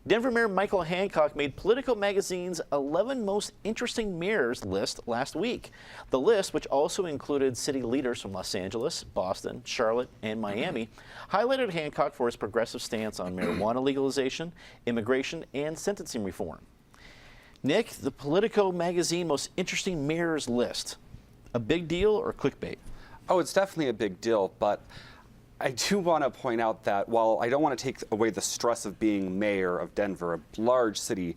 Denver Mayor Michael Hancock made Politico magazine's 11 most interesting mayors list last week. The list, which also included city leaders from Los Angeles, Boston, Charlotte, and Miami, highlighted Hancock for his progressive stance on marijuana legalization, immigration, and sentencing reform. Nick, the Politico magazine most interesting mayors list, a big deal or clickbait? Oh, it's definitely a big deal, but I do want to point out that while I don't want to take away the stress of being mayor of Denver, a large city,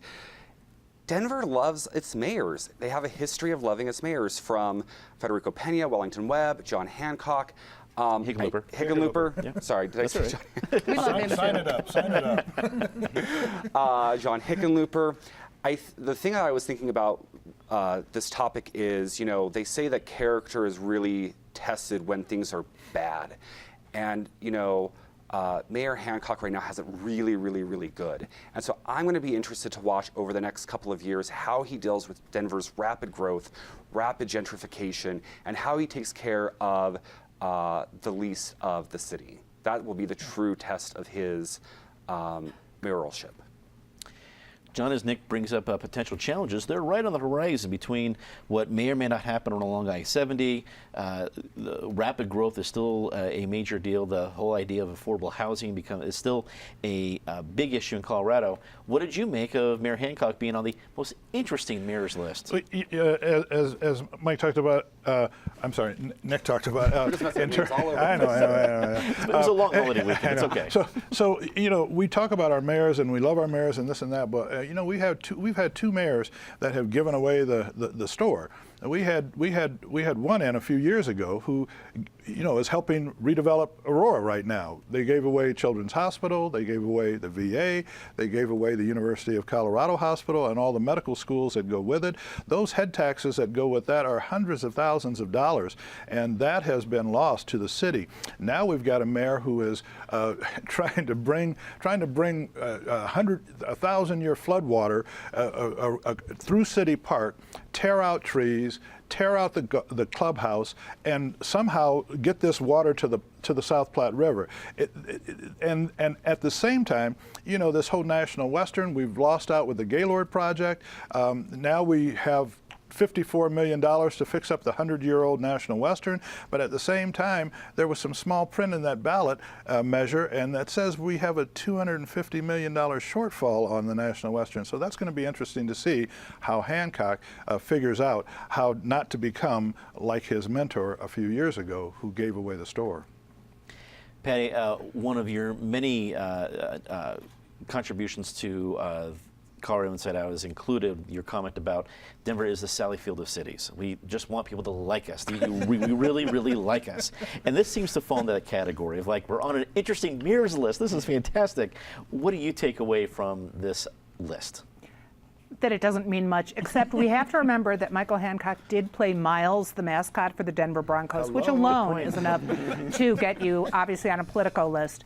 Denver loves its mayors. They have a history of loving its mayors, from Federico Pena, Wellington Webb, John Hancock, Hickenlooper. Yeah. Sorry, did I say right. John? We love him. Sign it up. John Hickenlooper. The thing that I was thinking about this topic is, they say that character is really tested when things are bad. And, Mayor Hancock right now has it really, really, really good. And so I'm going to be interested to watch over the next couple of years how he deals with Denver's rapid growth, rapid gentrification, and how he takes care of the least of the city. That will be the true test of his mayoralship. John, as Nick brings up potential challenges, they're right on the horizon between what may or may not happen along I-70. The rapid growth is still a major deal. The whole idea of affordable housing is still a big issue in Colorado. What did you make of Mayor Hancock being on the most interesting mayor's list? As Mike talked about, I'm sorry, Nick talked about. I know. It was a long holiday weekend. It's okay. So we talk about our mayors and we love our mayors and this and that, but we've had two mayors that have given away the store. We had one in a few years ago who, is helping redevelop Aurora right now. They gave away Children's Hospital, they gave away the VA, they gave away the University of Colorado Hospital and all the medical schools that go with it. Those head taxes that go with that are hundreds of thousands of dollars, and that has been lost to the city. Now we've got a mayor who is trying to bring 1,000-year floodwater through City Park, tear out trees, tear out the clubhouse, and somehow get this water to the South Platte River. And at the same time, this whole National Western, we've lost out with the Gaylord project. Now we have $54 million to fix up the 100-year-old National Western, but at the same time, there was some small print in that ballot measure, and that says we have a $250 million shortfall on the National Western. So that's going to be interesting to see how Hancock figures out how not to become like his mentor a few years ago, who gave away the store. Patty, one of your many contributions to Colorado Inside Out has included your comment about Denver is the Sally Field of cities. We just want people to like us. We really, really like us. And this seems to fall into that category of we're on an interesting mirrors list. This is fantastic. What do you take away from this list? That it doesn't mean much, except we have to remember that Michael Hancock did play Miles, the mascot for the Denver Broncos, which alone is enough to get you, obviously, on a Politico list.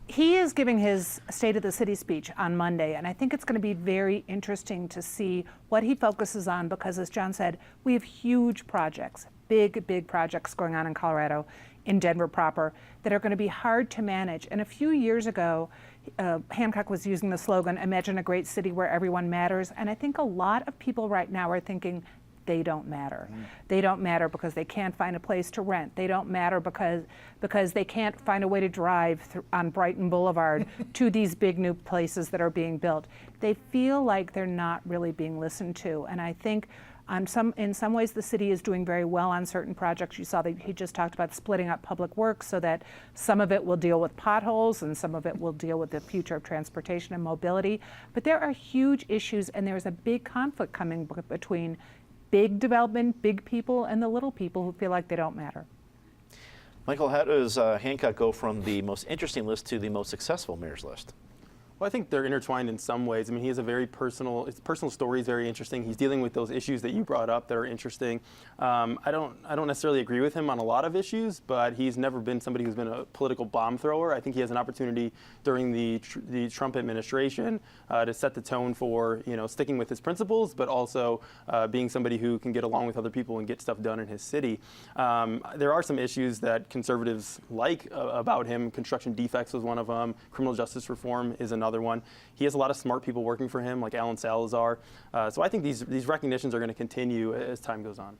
He is giving his State of the City speech on Monday, and I think it's going to be very interesting to see what he focuses on, because, as John said, we have huge projects, big projects going on in Colorado, in Denver proper, that are going to be hard to manage. And a few years ago, Hancock was using the slogan, "Imagine a great city where everyone matters," and I think a lot of people right now are thinking, they don't matter. They don't matter because they can't find a place to rent. They don't matter because they can't find a way to drive on Brighton Boulevard to these big new places that are being built. They feel like they're not really being listened to. And I think in some ways the city is doing very well on certain projects. You saw that he just talked about splitting up public works so that some of it will deal with potholes and some of it will deal with the future of transportation and mobility. But there are huge issues, and there's a big conflict coming between big development, big people, and the little people who feel like they don't matter. Michael, how does Hancock go from the most interesting list to the most successful mayor's list? Well, I think they're intertwined in some ways. I mean, he has a very his personal story is very interesting. He's dealing with those issues that you brought up that are interesting. I don't necessarily agree with him on a lot of issues, but he's never been somebody who's been a political bomb thrower. I think he has an opportunity during the Trump administration to set the tone for, sticking with his principles, but also being somebody who can get along with other people and get stuff done in his city. There are some issues that conservatives like about him. Construction defects was one of them. Criminal justice reform is another. another one. He has a lot of smart people working for him, like Alan Salazar. So I think these recognitions are going to continue as time goes on.